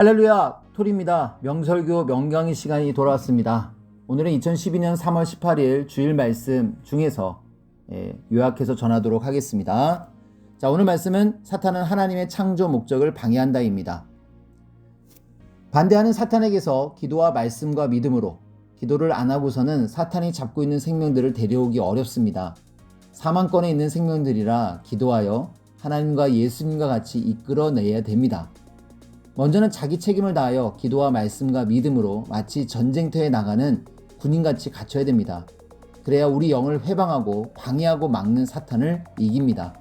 할렐루야, 톨입니다. 명설교 명강의 시간이 돌아왔습니다. 오늘은 2012년 3월 18일 주일 말씀 중에서 요약해서 전하도록 하겠습니다. 자, 오늘 말씀은 사탄은 하나님의 창조 목적을 방해한다입니다. 반대하는 사탄에게서 기도와 말씀과 믿음으로 기도를 안 하고서는 사탄이 잡고 있는 생명들을 데려오기 어렵습니다. 사망권에 있는 생명들이라 기도하여 하나님과 예수님과 같이 이끌어내야 됩니다. 먼저는 자기 책임을 다하여 기도와 말씀과 믿음으로 마치 전쟁터에 나가는 군인같이 갖춰야 됩니다. 그래야 우리 영을 회방하고 방해하고 막는 사탄을 이깁니다.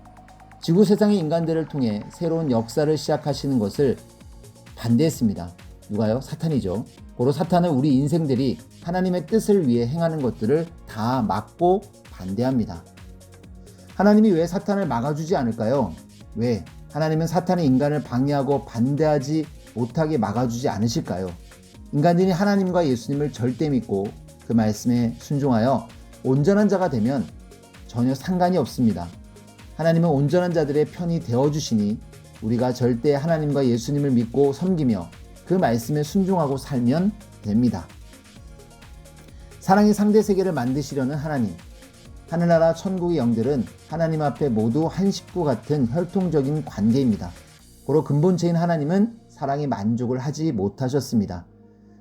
지구 세상의 인간들을 통해 새로운 역사를 시작하시는 것을 반대했습니다. 누가요? 사탄이죠. 고로 사탄은 우리 인생들이 하나님의 뜻을 위해 행하는 것들을 다 막고 반대합니다. 하나님이 왜 사탄을 막아주지 않을까요? 왜? 하나님은 사탄이 인간을 방해하고 반대하지 못하게 막아주지 않으실까요? 인간들이 하나님과 예수님을 절대 믿고 그 말씀에 순종하여 온전한 자가 되면 전혀 상관이 없습니다. 하나님은 온전한 자들의 편이 되어주시니 우리가 절대 하나님과 예수님을 믿고 섬기며 그 말씀에 순종하고 살면 됩니다. 사랑의 상대 세계를 만드시려는 하나님, 하늘나라 천국의 영들은 하나님 앞에 모두 한 식구 같은 혈통적인 관계입니다. 고로 근본체인 하나님은 사랑에 만족을 하지 못하셨습니다.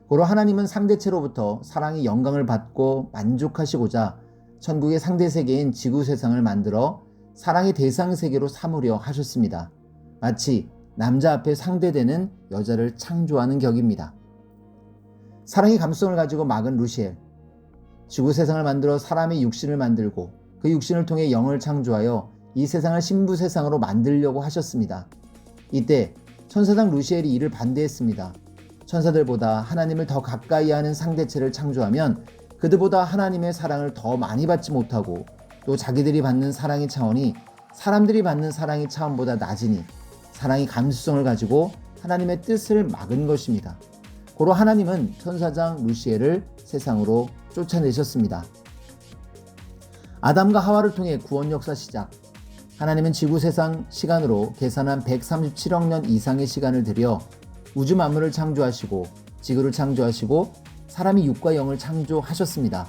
고로 하나님은 상대체로부터 사랑의 영광을 받고 만족하시고자 천국의 상대 세계인 지구 세상을 만들어 사랑의 대상 세계로 삼으려 하셨습니다. 마치 남자 앞에 상대되는 여자를 창조하는 격입니다. 사랑의 감성을 가지고 막은 루시엘, 지구 세상을 만들어 사람의 육신을 만들고 그 육신을 통해 영을 창조하여 이 세상을 신부 세상으로 만들려고 하셨습니다. 이때 천사장 루시엘이 이를 반대했습니다. 천사들보다 하나님을 더 가까이 하는 상대체를 창조하면 그들보다 하나님의 사랑을 더 많이 받지 못하고 또 자기들이 받는 사랑의 차원이 사람들이 받는 사랑의 차원보다 낮으니 사랑의 감수성을 가지고 하나님의 뜻을 막은 것입니다. 고로 하나님은 천사장 루시엘을 세상으로 쫓아내셨습니다. 아담과 하와를 통해 구원 역사 시작. 하나님은 지구 세상 시간으로 계산한 137억 년 이상의 시간을 들여 우주 만물을 창조하시고 지구를 창조하시고 사람이 육과 영을 창조하셨습니다.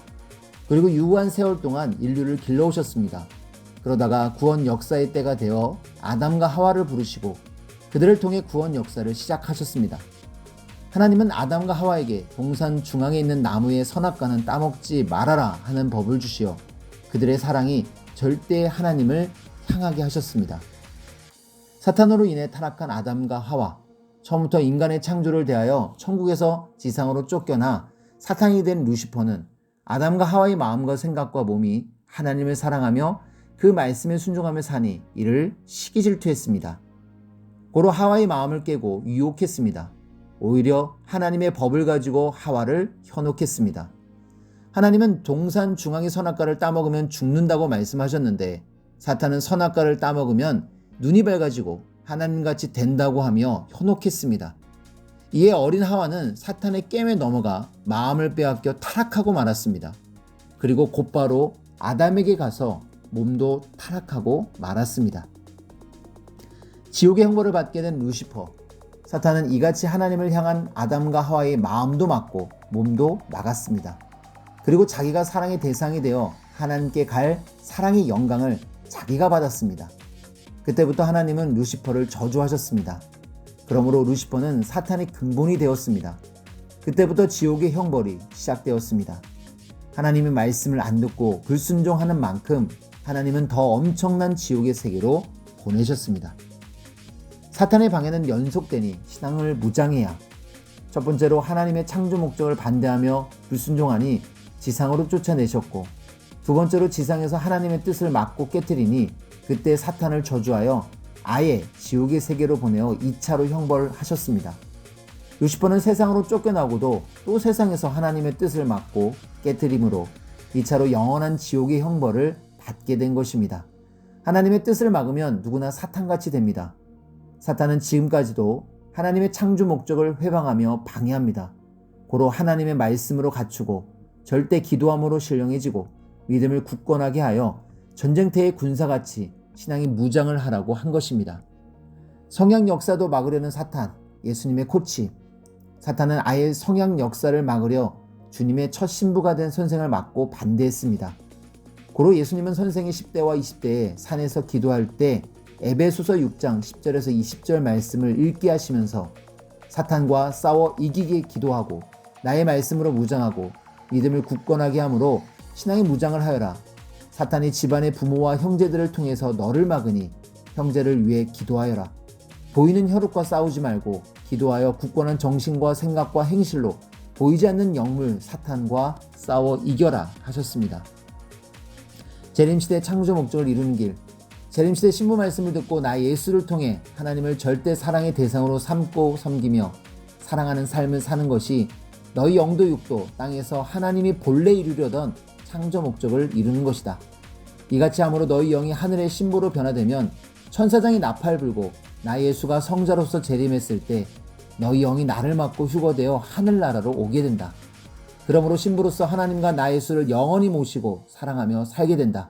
그리고 유구한 세월 동안 인류를 길러오셨습니다. 그러다가 구원 역사의 때가 되어 아담과 하와를 부르시고 그들을 통해 구원 역사를 시작하셨습니다. 하나님은 아담과 하와에게 동산 중앙에 있는 나무의 선악과는 따먹지 말아라 하는 법을 주시어 그들의 사랑이 절대 하나님을 향하게 하셨습니다. 사탄으로 인해 타락한 아담과 하와, 처음부터 인간의 창조를 대하여 천국에서 지상으로 쫓겨나 사탄이 된 루시퍼는 아담과 하와의 마음과 생각과 몸이 하나님을 사랑하며 그 말씀에 순종하며 사니 이를 시기질투했습니다. 고로 하와의 마음을 깨고 유혹했습니다. 오히려 하나님의 법을 가지고 하와를 현혹했습니다. 하나님은 동산 중앙의 선악과를 따먹으면 죽는다고 말씀하셨는데 사탄은 선악과를 따먹으면 눈이 밝아지고 하나님같이 된다고 하며 현혹했습니다. 이에 어린 하와는 사탄의 깸에 넘어가 마음을 빼앗겨 타락하고 말았습니다. 그리고 곧바로 아담에게 가서 몸도 타락하고 말았습니다. 지옥의 형벌을 받게 된 루시퍼, 사탄은 이같이 하나님을 향한 아담과 하와의 마음도 막고 몸도 막았습니다. 그리고 자기가 사랑의 대상이 되어 하나님께 갈 사랑의 영광을 자기가 받았습니다. 그때부터 하나님은 루시퍼를 저주하셨습니다. 그러므로 루시퍼는 사탄의 근본이 되었습니다. 그때부터 지옥의 형벌이 시작되었습니다. 하나님의 말씀을 안 듣고 불순종하는 만큼 하나님은 더 엄청난 지옥의 세계로 보내셨습니다. 사탄의 방해는 연속되니 신앙을 무장해야. 첫 번째로 하나님의 창조 목적을 반대하며 불순종하니 지상으로 쫓아내셨고, 두 번째로 지상에서 하나님의 뜻을 막고 깨뜨리니 그때 사탄을 저주하여 아예 지옥의 세계로 보내어 2차로 형벌하셨습니다. 루시퍼는 세상으로 쫓겨나고도 또 세상에서 하나님의 뜻을 막고 깨뜨림으로 2차로 영원한 지옥의 형벌을 받게 된 것입니다. 하나님의 뜻을 막으면 누구나 사탄같이 됩니다. 사탄은 지금까지도 하나님의 창조 목적을 회방하며 방해합니다. 고로 하나님의 말씀으로 갖추고 절대 기도함으로 신령해지고 믿음을 굳건하게 하여 전쟁터의 군사같이 신앙의 무장을 하라고 한 것입니다. 성약 역사도 막으려는 사탄, 예수님의 코치, 사탄은 아예 성약 역사를 막으려 주님의 첫 신부가 된 선생을 막고 반대했습니다. 고로 예수님은 선생의 10대와 20대에 산에서 기도할 때 에베소서 6장 10절에서 20절 말씀을 읽게 하시면서 사탄과 싸워 이기게 기도하고 나의 말씀으로 무장하고 믿음을 굳건하게 함으로 신앙의 무장을 하여라. 사탄이 집안의 부모와 형제들을 통해서 너를 막으니 형제를 위해 기도하여라. 보이는 혈육과 싸우지 말고 기도하여 굳건한 정신과 생각과 행실로 보이지 않는 영물 사탄과 싸워 이겨라 하셨습니다. 재림시대 창조 목적을 이루는 길. 재림시대 신부 말씀을 듣고 나 예수를 통해 하나님을 절대 사랑의 대상으로 삼고 섬기며 사랑하는 삶을 사는 것이 너희 영도 육도 땅에서 하나님이 본래 이루려던 창조 목적을 이루는 것이다. 이같이 함으로 너희 영이 하늘의 신부로 변화되면 천사장이 나팔 불고 나 예수가 성자로서 재림했을 때 너희 영이 나를 맡고 휴거되어 하늘나라로 오게 된다. 그러므로 신부로서 하나님과 나 예수를 영원히 모시고 사랑하며 살게 된다.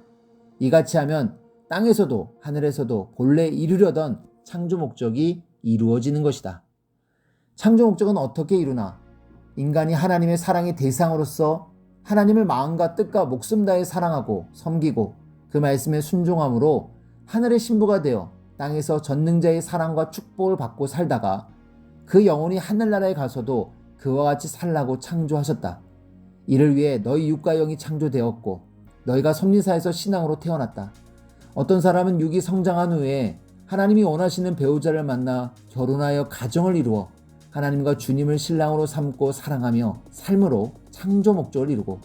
이같이 하면 땅에서도 하늘에서도 본래 이루려던 창조 목적이 이루어지는 것이다. 창조 목적은 어떻게 이루나? 인간이 하나님의 사랑의 대상으로서 하나님을 마음과 뜻과 목숨 다해 사랑하고 섬기고 그 말씀에 순종함으로 하늘의 신부가 되어 땅에서 전능자의 사랑과 축복을 받고 살다가 그 영혼이 하늘나라에 가서도 그와 같이 살라고 창조하셨다. 이를 위해 너희 육과 영이 창조되었고 너희가 섭리사에서 신앙으로 태어났다. 어떤 사람은 육이 성장한 후에 하나님이 원하시는 배우자를 만나 결혼하여 가정을 이루어 하나님과 주님을 신랑으로 삼고 사랑하며 삶으로 창조 목적을 이루고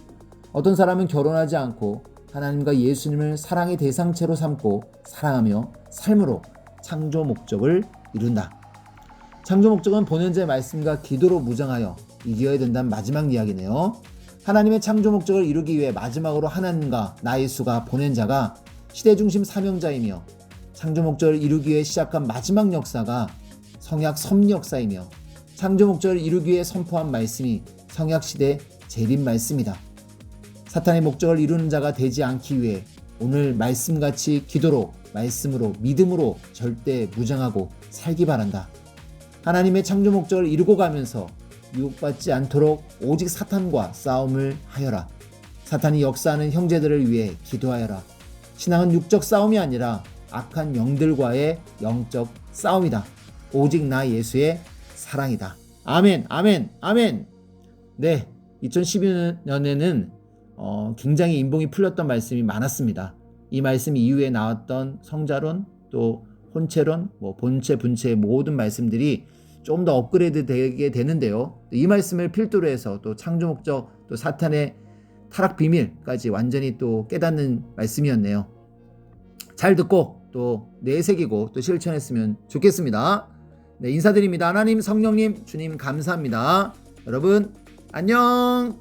어떤 사람은 결혼하지 않고 하나님과 예수님을 사랑의 대상체로 삼고 사랑하며 삶으로 창조 목적을 이룬다. 창조 목적은 본현자의 말씀과 기도로 무장하여 이겨야 된다는 마지막 이야기네요. 하나님의 창조 목적을 이루기 위해 마지막으로 하나님과 나 예수가 보낸 자가 시대중심 사명자이며 창조 목적을 이루기 위해 시작한 마지막 역사가 성약 섭리 역사이며 창조 목적을 이루기 위해 선포한 말씀이 성약시대 재림 말씀이다. 사탄의 목적을 이루는 자가 되지 않기 위해 오늘 말씀같이 기도로 말씀으로 믿음으로 절대 무장하고 살기 바란다. 하나님의 창조 목적을 이루고 가면서 유혹받지 않도록 오직 사탄과 싸움을 하여라. 사탄이 역사하는 형제들을 위해 기도하여라. 신앙은 육적 싸움이 아니라 악한 영들과의 영적 싸움이다. 오직 나 예수의 사랑이다. 아멘, 아멘, 아멘. 네, 2012년에는 굉장히 인봉이 풀렸던 말씀이 많았습니다. 이 말씀 이후에 나왔던 성자론, 또 혼체론, 본체, 분체의 모든 말씀들이 좀 더 업그레이드 되게 되는데요. 이 말씀을 필두로 해서 또 창조 목적, 또 사탄의 타락 비밀까지 완전히 또 깨닫는 말씀이었네요. 잘 듣고 또 내새기고 또 실천했으면 좋겠습니다. 네, 인사드립니다. 하나님, 성령님, 주님 감사합니다. 여러분 안녕.